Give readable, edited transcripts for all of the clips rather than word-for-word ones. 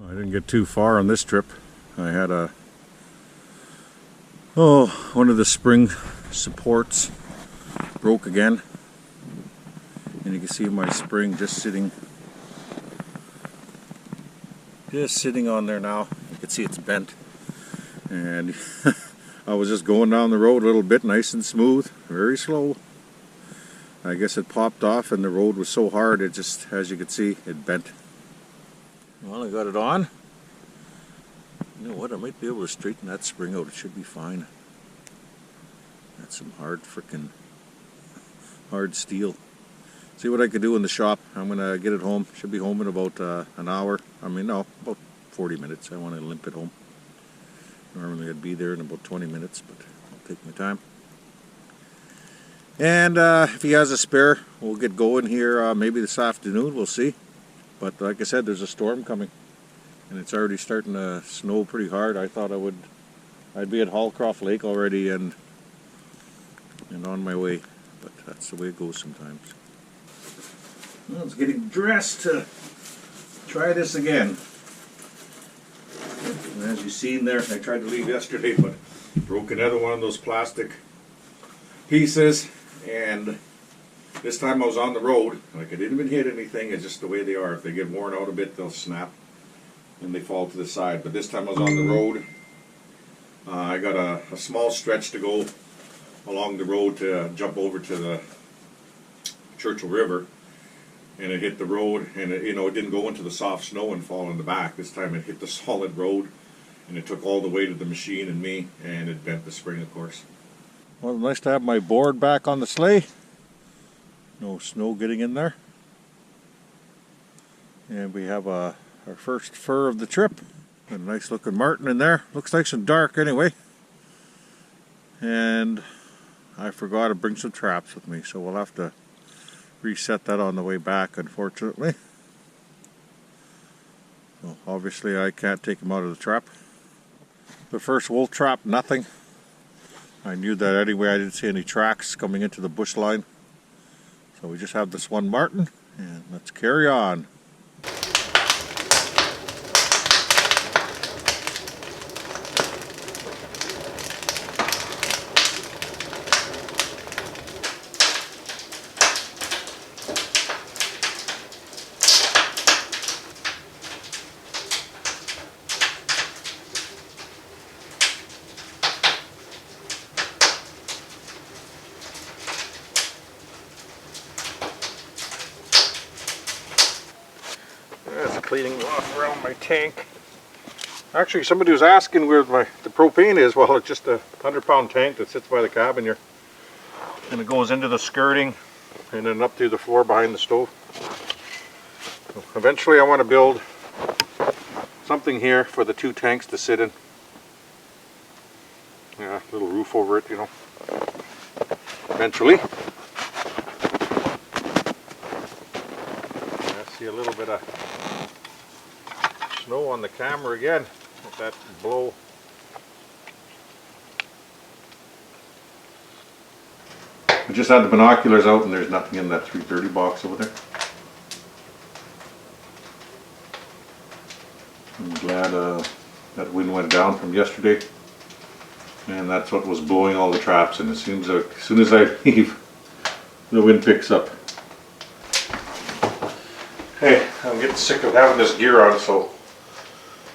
I didn't get too far on this trip. I had one of the spring supports broke again, and you can see my spring just sitting on there now. You can see it's bent, and I was just going down the road a little bit, nice and smooth, very slow. I guess it popped off, and the road was so hard it just, as you can see, it bent. Well, I got it on. You know what, I might be able to straighten that spring out. It should be fine. That's some hard steel. See what I can do in the shop. I'm gonna get it home. Should be home in about an hour. No, about 40 minutes. I want to limp it home. Normally I'd be there in about 20 minutes, but I'll take my time. And if he has a spare, we'll get going here maybe this afternoon. We'll see. But like I said, there's a storm coming, and it's already starting to snow pretty hard. I thought I'd be at Hallcroft Lake already and on my way, but that's the way it goes sometimes. Well, I was getting dressed to try this again. And as you've seen there, I tried to leave yesterday, but broke another one of those plastic pieces, and this time I was on the road. Like, I didn't even hit anything. It's just the way they are. If they get worn out a bit, they'll snap and they fall to the side. But this time I was on the road. I got a small stretch to go along the road to jump over to the Churchill River, and it hit the road, and it didn't go into the soft snow and fall in the back. This time it hit the solid road, and it took all the weight of the machine and me, and it bent the spring, of course. Well, nice to have my board back on the sleigh. No snow getting in there. And we have our first fur of the trip. Got a nice looking marten in there. Looks nice and dark anyway. And I forgot to bring some traps with me, so we'll have to reset that on the way back, unfortunately. So obviously I can't take them out of the trap. The first wolf trap, nothing. I knew that anyway. I didn't see any tracks coming into the bush line. So we just have this one marten, and let's carry on. Cleaning off around my tank. Actually, somebody was asking where the propane is. Well, it's just a 100-pound tank that sits by the cabin here, and it goes into the skirting and then up through the floor behind the stove. So eventually I want to build something here for the 2 tanks to sit in. Yeah, a little roof over it, eventually. I see a little bit of snow on the camera again with that blow. I just had the binoculars out, and there's nothing in that 330 box over there. I'm glad that wind went down from yesterday, and that's what was blowing all the traps. And as soon as I leave, the wind picks up. Hey, I'm getting sick of having this gear on, so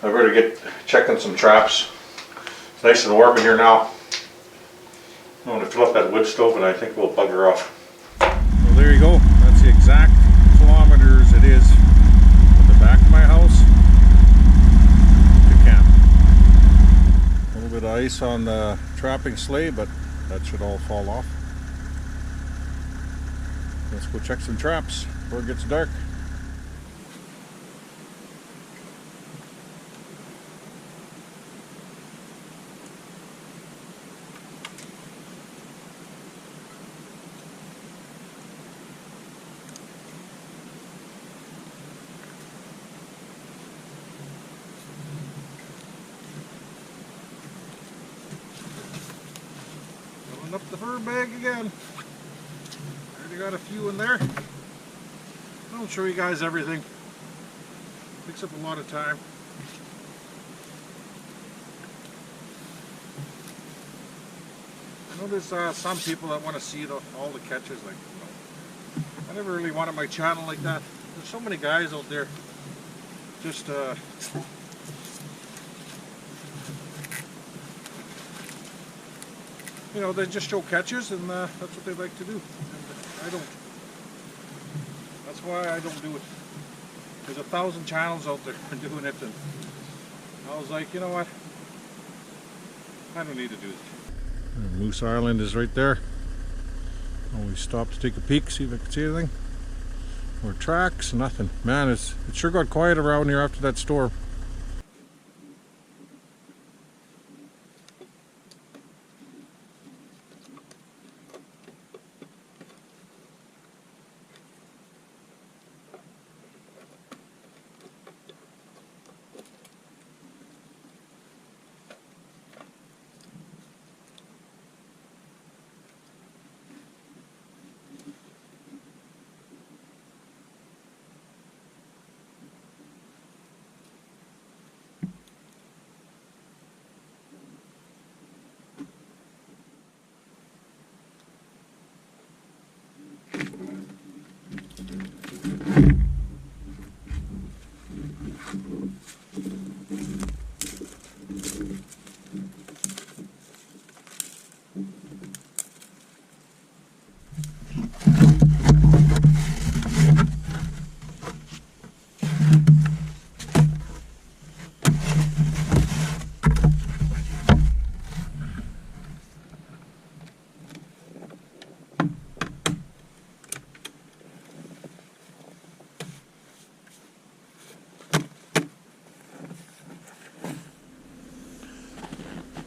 I better get checking some traps. It's nice and warm in here now. I'm going to fill up that wood stove, and I think we'll bugger off. Well, there you go. That's the exact kilometers it is from the back of my house to camp. A little bit of ice on the trapping sleigh, but that should all fall off. Let's go check some traps before it gets dark. Up the fur bag again. Already got a few in there. I'll show you guys everything. Takes up a lot of time. know, there's some people that want to see all the catches. Like, you know, I never really wanted my channel like that. There's so many guys out there just you know, they just show catches, and that's what they like to do. And I don't. That's why I don't do it. There's 1,000 channels out there doing it, and I was like, you know what? I don't need to do it. And Moose Island is right there. Always stop to take a peek, see if I can see anything. More tracks, nothing. Man, it sure got quiet around here after that storm.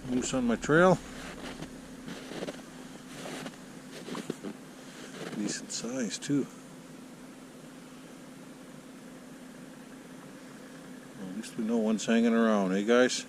Moose on my trail. Decent size too. Well, at least we know one's hanging around, eh guys?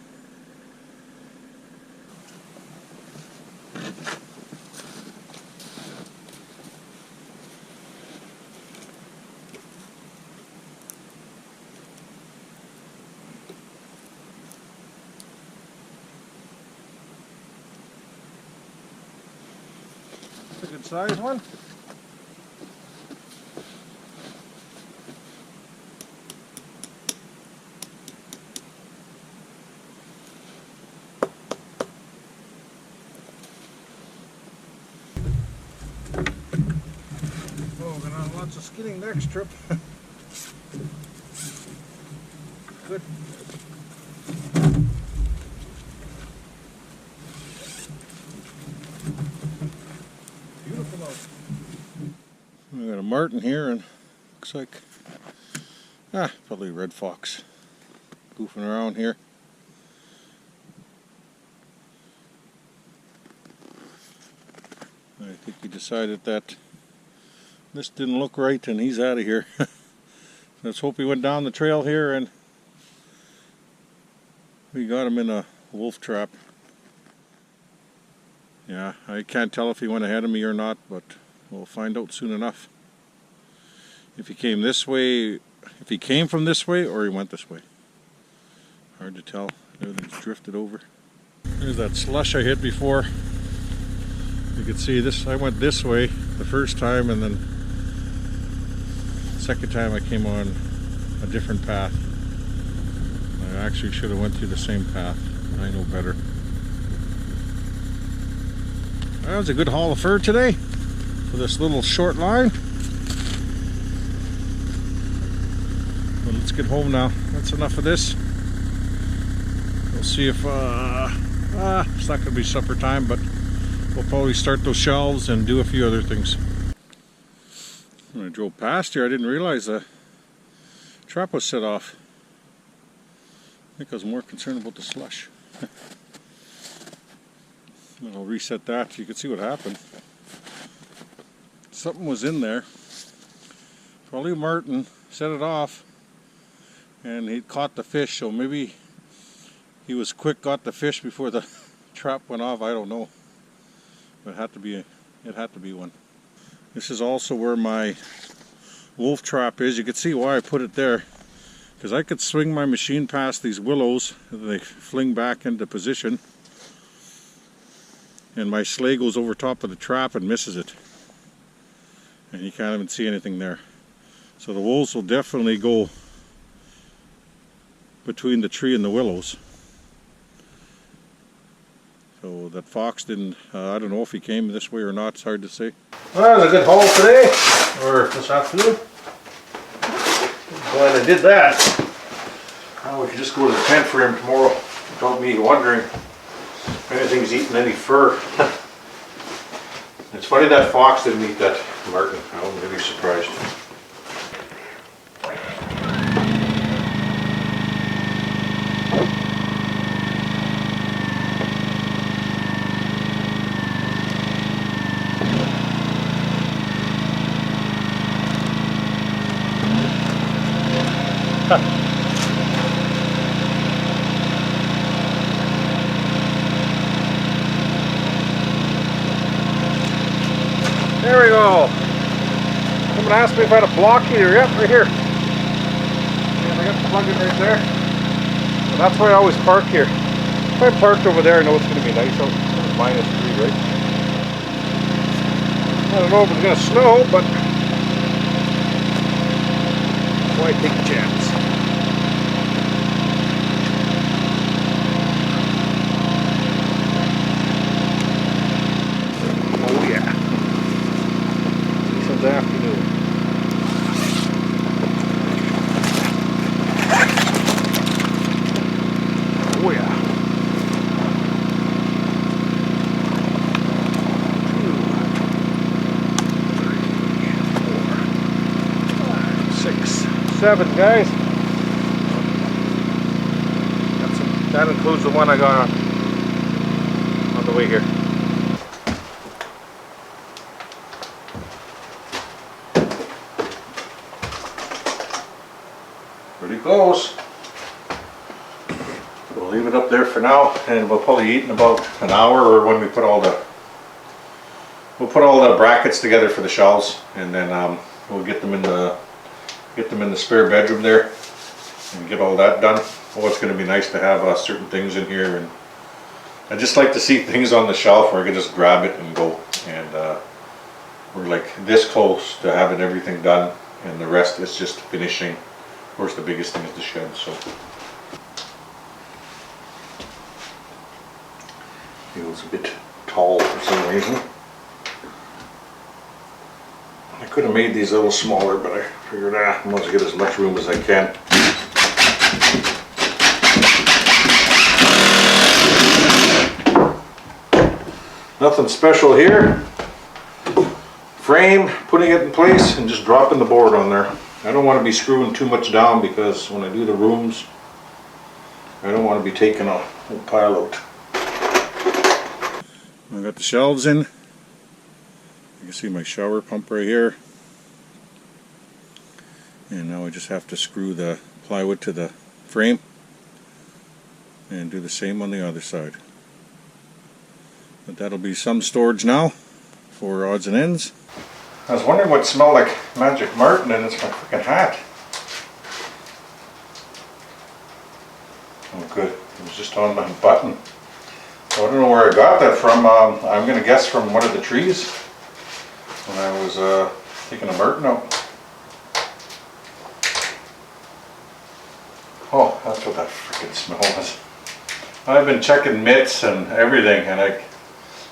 A good size one. Oh, we're gonna have lots of skinning next trip. Good. Beautiful out. We got a martin here, and looks like probably a red fox goofing around here. I think he decided that this didn't look right and he's out of here. Let's hope he went down the trail here and we got him in a wolf trap. Yeah, I can't tell if he went ahead of me or not, but we'll find out soon enough. If he came this way, if he came from this way or he went this way. Hard to tell. Everything's drifted over. There's that slush I hit before. You can see this, I went this way the first time, and then the second time I came on a different path. I actually should have went through the same path. I know better. That was a good haul of fur today for this little short line. Well, let's get home now. That's enough of this. We'll see if it's not going to be supper time, but we'll probably start those shelves and do a few other things. When I drove past here, I didn't realize the trap was set off. I think I was more concerned about the slush. I'll reset that so you can see what happened. Something was in there. Probably Martin set it off and he caught the fish, so maybe he was quick, got the fish before the trap went off. I don't know. But it had to be one. This is also where my wolf trap is. You can see why I put it there. Because I could swing my machine past these willows and they fling back into position. and my sleigh goes over top of the trap and misses it. And you can't even see anything there. So the wolves will definitely go between the tree and the willows. So that fox didn't, I don't know if he came this way or not, it's hard to say. Well, it was a good haul today, or this afternoon. Glad I did that. Now we can just go to the tent for him tomorrow without me wondering if anything's eaten any fur. It's funny that fox didn't eat that marten. I'm really surprised. There we go. Someone asked me if I had a block heater. Yep, right here. And I got the plug in right there. And that's where I always park here. If I parked over there, I know it's going to be nice out. It's -3, right? I don't know if it's going to snow, but why take a chance? Oh yeah. Decent afternoon. Oh yeah. 2, 3, 4, 5, 6, 7, guys. That includes the one I got on the way here. Pretty close. We'll leave it up there for now, and we'll probably eat in about an hour, or when we put all the brackets together for the shelves, and then we'll get them in the spare bedroom there and get all that done. Oh, it's going to be nice to have certain things in here, and I just like to see things on the shelf where I can just grab it and go. And we're like this close to having everything done, and the rest is just finishing. Of course, the biggest thing is the shed. So feels a bit tall for some reason. I could have made these a little smaller, but I figured I must get as much room as I can. Nothing special here. Frame, putting it in place and just dropping the board on there. I don't want to be screwing too much down, because when I do the rooms, I don't want to be taking a whole pile out. I got the shelves in. You can see my shower pump right here. And now I just have to screw the plywood to the frame and do the same on the other side. But that'll be some storage now for odds and ends. I was wondering what smelled like Magic Martin, and it's my freaking hat. Oh good, it was just on my button. I don't know where I got that from. I'm going to guess from one of the trees when I was taking a marten out. Oh, that's what that freaking smell was. I've been checking mitts and everything, and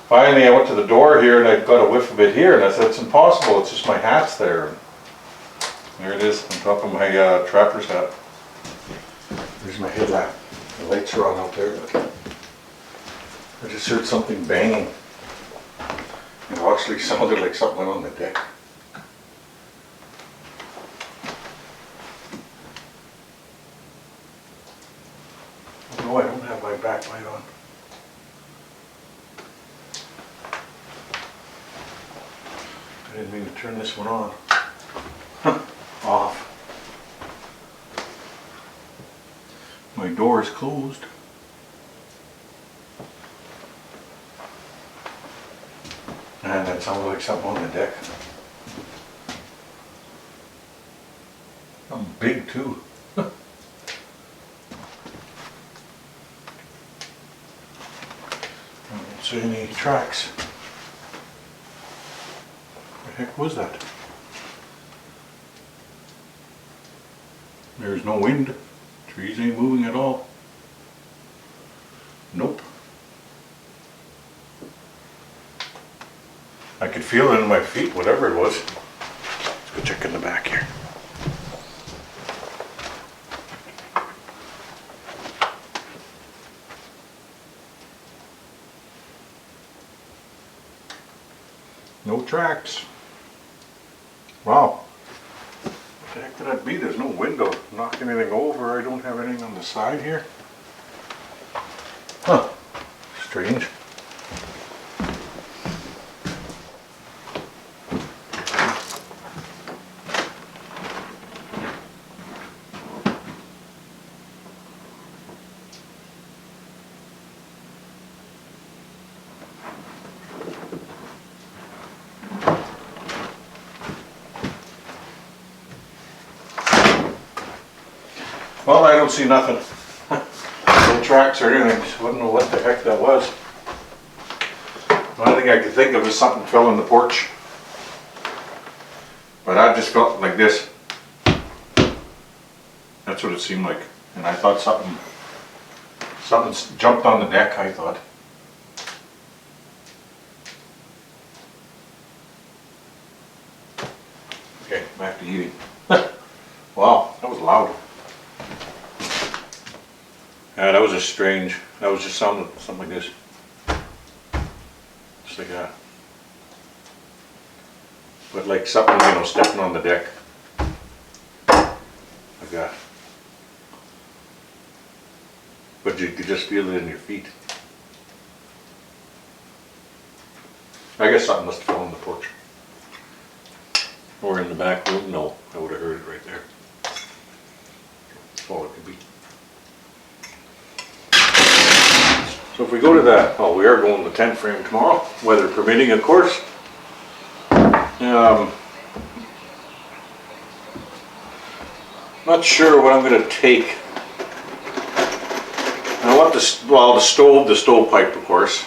finally I went to the door here and I got a whiff of it here, and I said, it's impossible, it's just my hat's there. And there it is on top of my trapper's hat. There's my headlamp. The lights are on out there. I just heard something banging. It actually sounded like something went on the deck. No, I don't have my backlight on. I didn't mean to turn this one on. Off. My door is closed. And that sounded like something on the deck. I'm big too. see any tracks. What the heck was that? There's no wind. Trees ain't moving at all. Nope. I could feel it in my feet, whatever it was. Let's go check in the back here. No tracks. Wow. What the heck could that be? There's no window. Knock anything over. I don't have anything on the side here. Huh. Strange. Well, I don't see nothing. No tracks or anything. So I don't know what the heck that was. The only thing I could think of is something fell in the porch. But I just felt like this. That's what it seemed like. And I thought something jumped on the deck, I thought. Okay, back to eating. Wow, that was loud. Yeah, that was just strange. That was just something like this. Just like that. But like something, you know, stepping on the deck. Like that. But you could just feel it in your feet. I guess something must have fallen on the porch. Or in the back room. No, I would have heard it right there. That's all it could be. So if we go to that, well, we are going to the tent frame tomorrow, weather permitting, of course. Not sure what I'm going to take. I want this, well, the stovepipe, of course.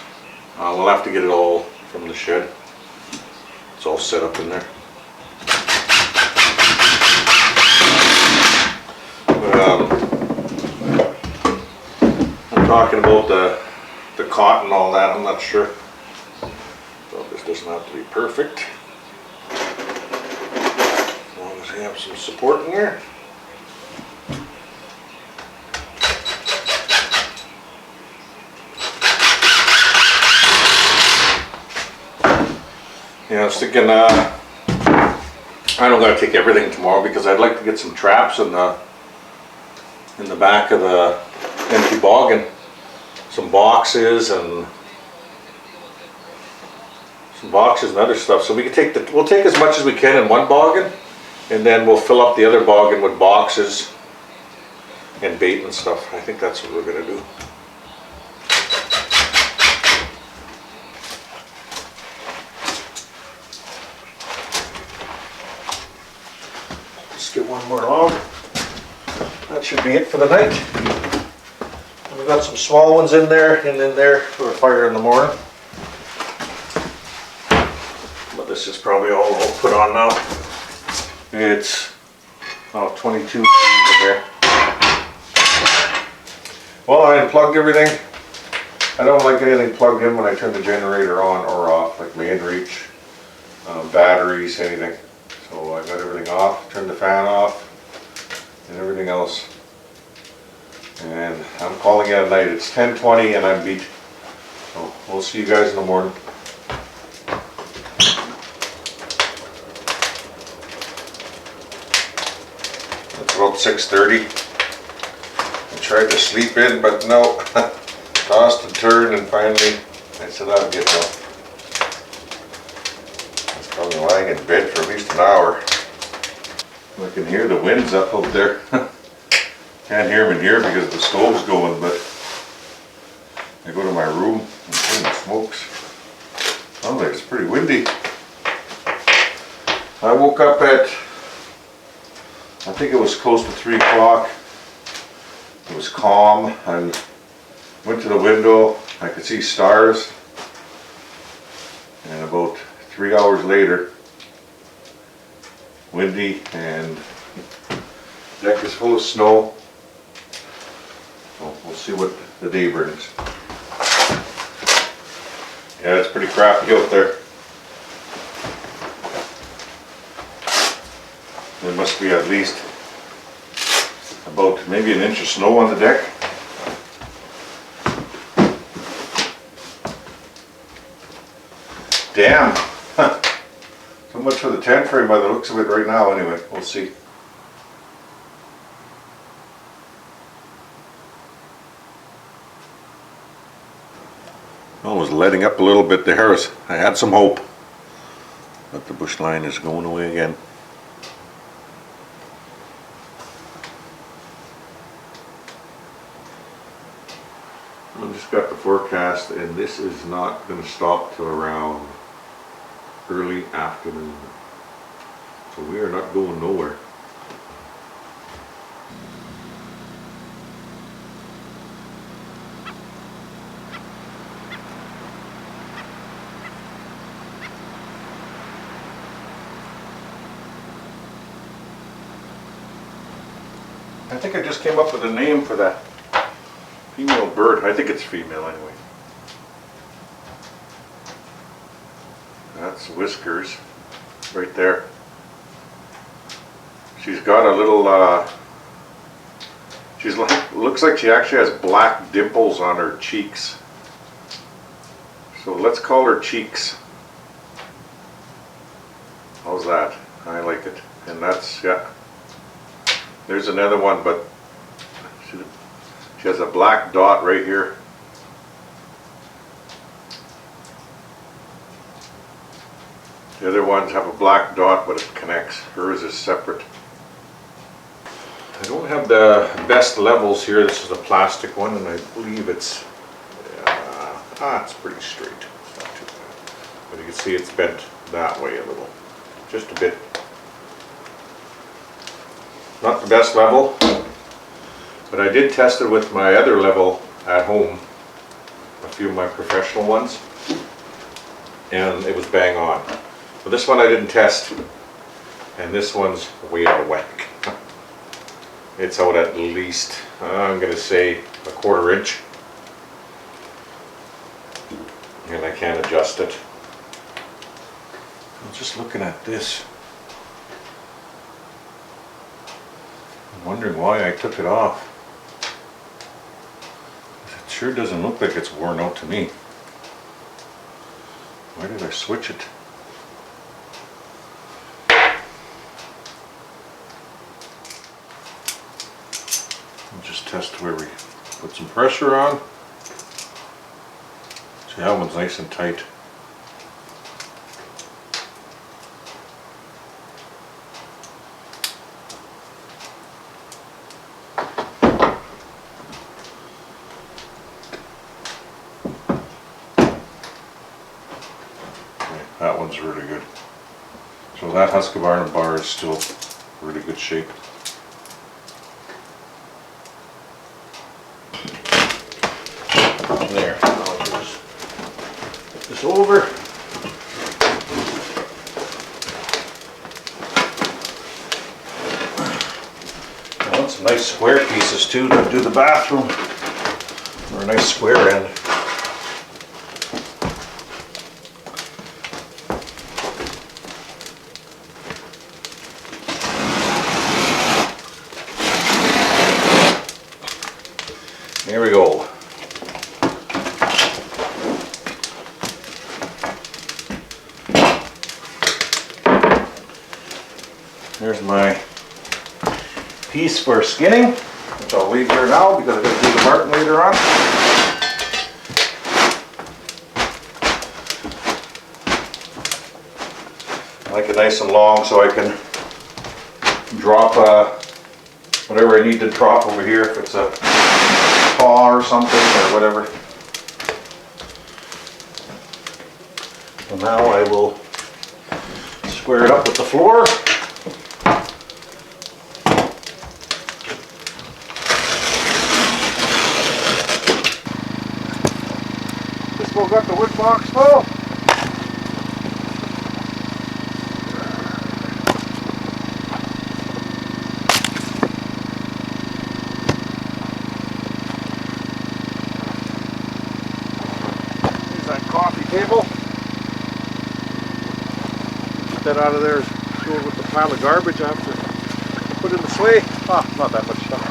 We'll have to get it all from the shed. It's all set up in there. But, I'm talking about the cot and all that, I'm not sure. So this doesn't have to be perfect. As long as we have some support in there. Yeah, I was thinking, I don't gotta take everything tomorrow because I'd like to get some traps in the back of the empty boggin. Some boxes and other stuff. So we can we'll take as much as we can in one boggin, and then we'll fill up the other boggin with boxes and bait and stuff. I think that's what we're gonna do. Let's get one more log. That should be it for the night. We've got some small ones in there and in there for a fire in the morning. But this is probably all I'll put on now. It's 22 in there. Well, I unplugged everything. I don't like anything plugged in when I turn the generator on or off, like main reach, batteries, anything. So I got everything off, turned the fan off, and everything else. And I'm calling it a night. It's 10:20 and I'm beat. So we'll see you guys in the morning. It's about 6:30. I tried to sleep in, but no. Tossed and turned, and finally I said I'll get up. I was probably lying in bed for at least an hour. I can hear the winds up there. Can't hear them in here because the stove's going, but I go to my room and holy smokes. Sounds like it's pretty windy. I woke up at, I think it was close to 3 o'clock. It was calm and went to the window. I could see stars. about 3 hours later, windy and deck is full of snow. So we'll see what the day brings. Yeah, it's pretty crappy out there. There must be at least about maybe an inch of snow on the deck. Damn! So much for the tent frame by the looks of it right now anyway, we'll see. Well, it was letting up a little bit there. I had some hope, but the bush line is going away again. I just got the forecast, and this is not going to stop till around early afternoon. So we are not going nowhere. I think I just came up with a name for that female bird. I think it's female anyway. That's Whiskers right there. She's got a little looks like she actually has black dimples on her cheeks. So let's call her Cheeks. How's that? I like it. And that's, yeah. There's another one, but she has a black dot right here. The other ones have a black dot, but it connects. Hers is separate. I don't have the best levels here. This is a plastic one, and I believe it's it's pretty straight. It's not too bad. But you can see it's bent that way a little, just a bit. Not the best level, but I did test it with my other level at home, a few of my professional ones, and it was bang on. But this one I didn't test, and this one's way out of whack. It's out at least, I'm going to say, a 1/4 inch, and I can't adjust it. I'm just looking at this. I'm wondering why I took it off. It sure doesn't look like it's worn out to me. Why did I switch it? I'll just test where we put some pressure on. See, that one's nice and tight. That one's really good. So that Husqvarna bar is still really good shape. There, I'll just put this over. I want some nice square pieces too to do the bathroom, or a nice square end. Here we go. There's my piece for skinning, which I'll leave here now because I'm going to do the marking later on. I like it nice and long so I can drop whatever I need to drop over here, if it's a paw or something or whatever. So now I will square it up with the floor. This one got the wood box full. coffee table. Get that out of there, go with the pile of garbage I have to put in the sleigh. Ah, not that much stuff.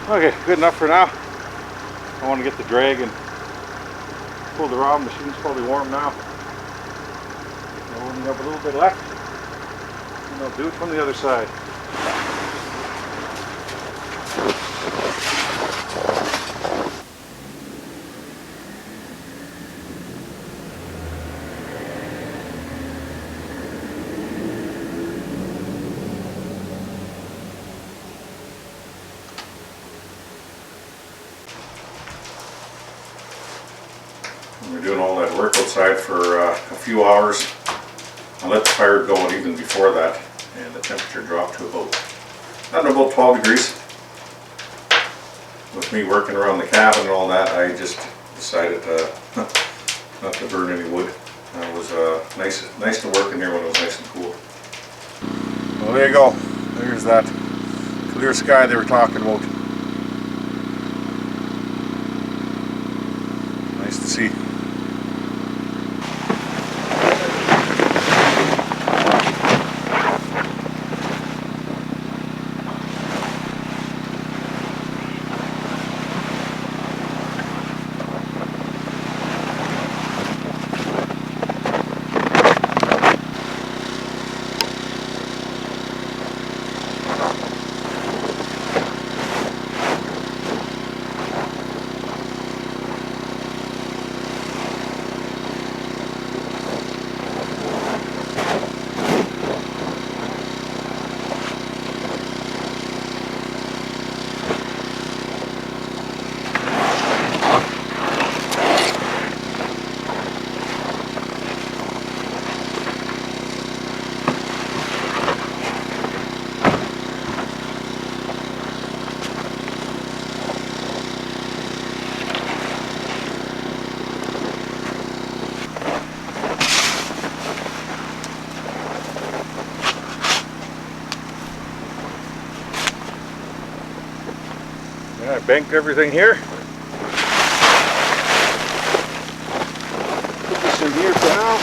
Okay, good enough for now. I want to get the drag and pull the rod. Machine's probably warm now. I only have a little bit left, and I'll do it from the other side. We're doing all that work outside for a few hours. I let the fire go even before that, and the temperature dropped to about 12 degrees. With me working around the cabin and all that, I just decided not to burn any wood. It was nice to work in here when it was nice and cool. Well, there you go. There's that clear sky they were talking about. Nice to see. Yeah, I banked everything here. Put this in here for now.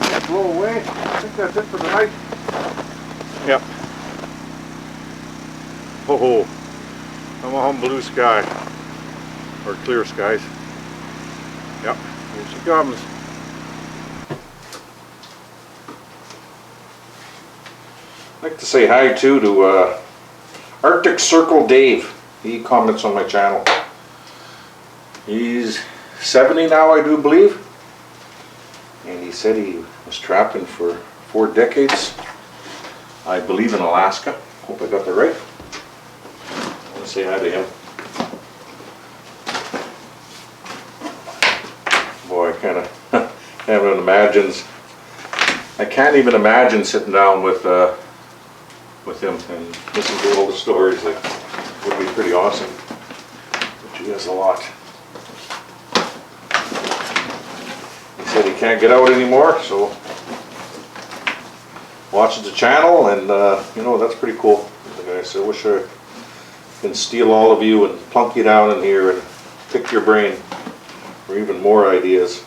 Let it blow away. I think that's it for the night. Yep. Ho ho. I'm on blue sky. Or clear skies. Yep. Here she comes. I'd like to say hi to Arctic Circle Dave. He comments on my channel. He's 70 now, I do believe. And he said he was trapping for 4 decades. I believe in Alaska. Hope I got that right. I want to say hi to him. Boy, I can't even imagine sitting down with him and listening to all the stories. That would be pretty awesome. But he has a lot. He said he can't get out anymore, so watches the channel, and you know, that's pretty cool. Like I said, I wish I can steal all of you and plunk you down in here and pick your brain for even more ideas.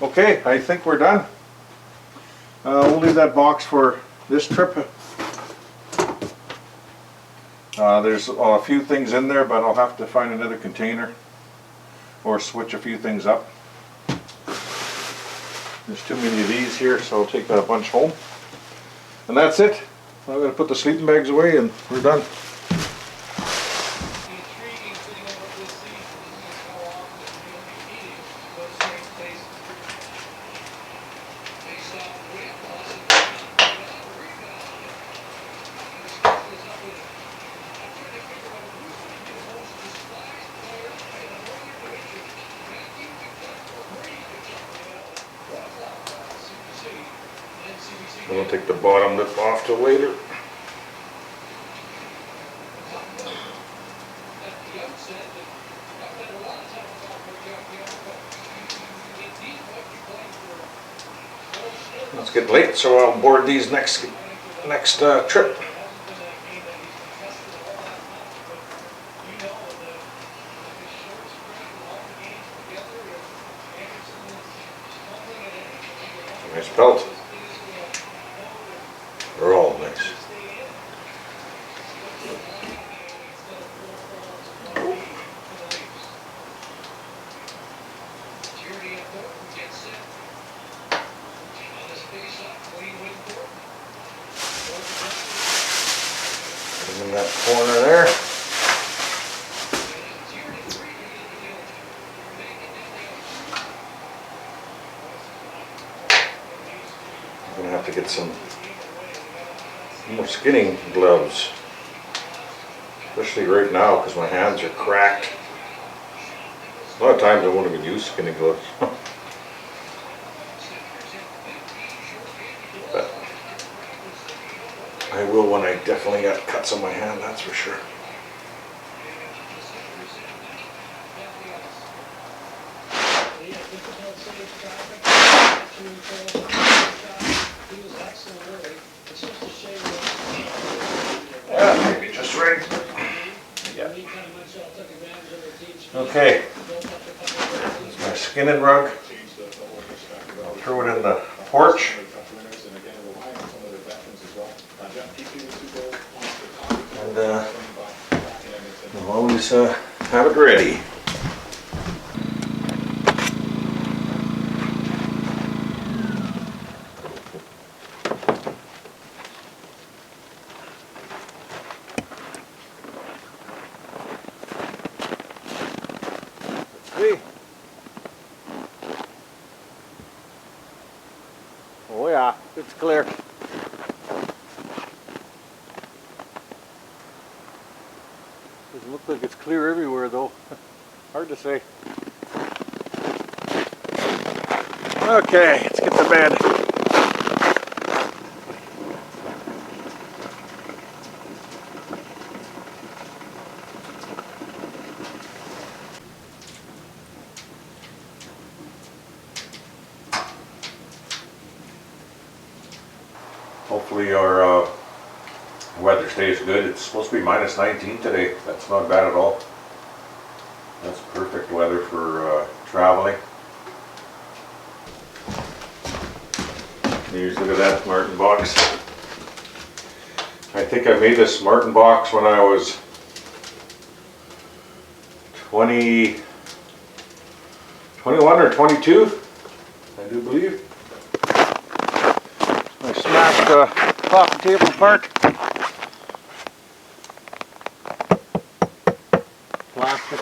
Okay, I think we're done. We'll leave that box for this trip. There's a few things in there, but I'll have to find another container or switch a few things up. There's too many of these here, so I'll take that bunch home. And that's it. I'm going to put the sleeping bags away and we're done. We'll take the bottom lip off till later. It's getting late, so I'll board these next trip. Nice belt. They're all nice. In that corner there. I'm gonna have to get some more skinning gloves, especially right now because my hands are cracked. A lot of times I won't even use skinning gloves. But I will when I definitely got cuts on my hand, that's for sure. Yeah, maybe just right. Yeah. Okay. Here's my skinning rug. I'll throw it in the porch. And I'll always have it ready. See? Oh yeah, it's clear. Doesn't look like it's clear everywhere though. Hard to say. Okay, let's get to bed. Hopefully our weather stays good. It's supposed to be minus 19 today. That's not bad at all. That's perfect weather for traveling. Here's, look at that Martin box. I think I made this Martin box when I was 21 or 22, I do believe. I smashed the coffee table apart. Plastic.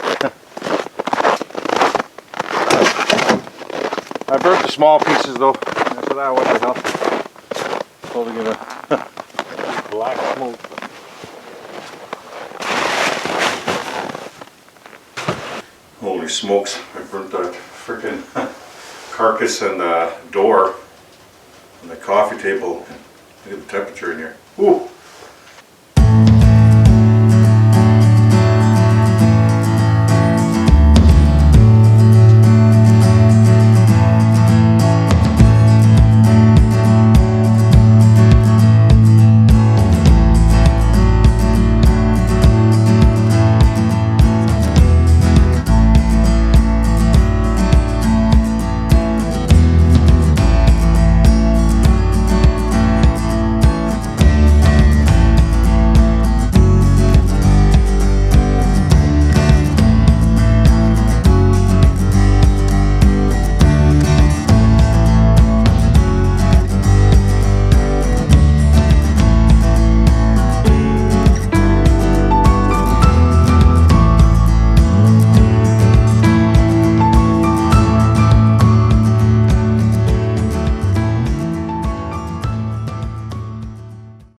I burnt the small pieces though, so that wouldn't help. Probably gonna black smoke. Holy smokes, I burnt that freaking carcass and the door and the coffee table. Look at the temperature in here. Ooh.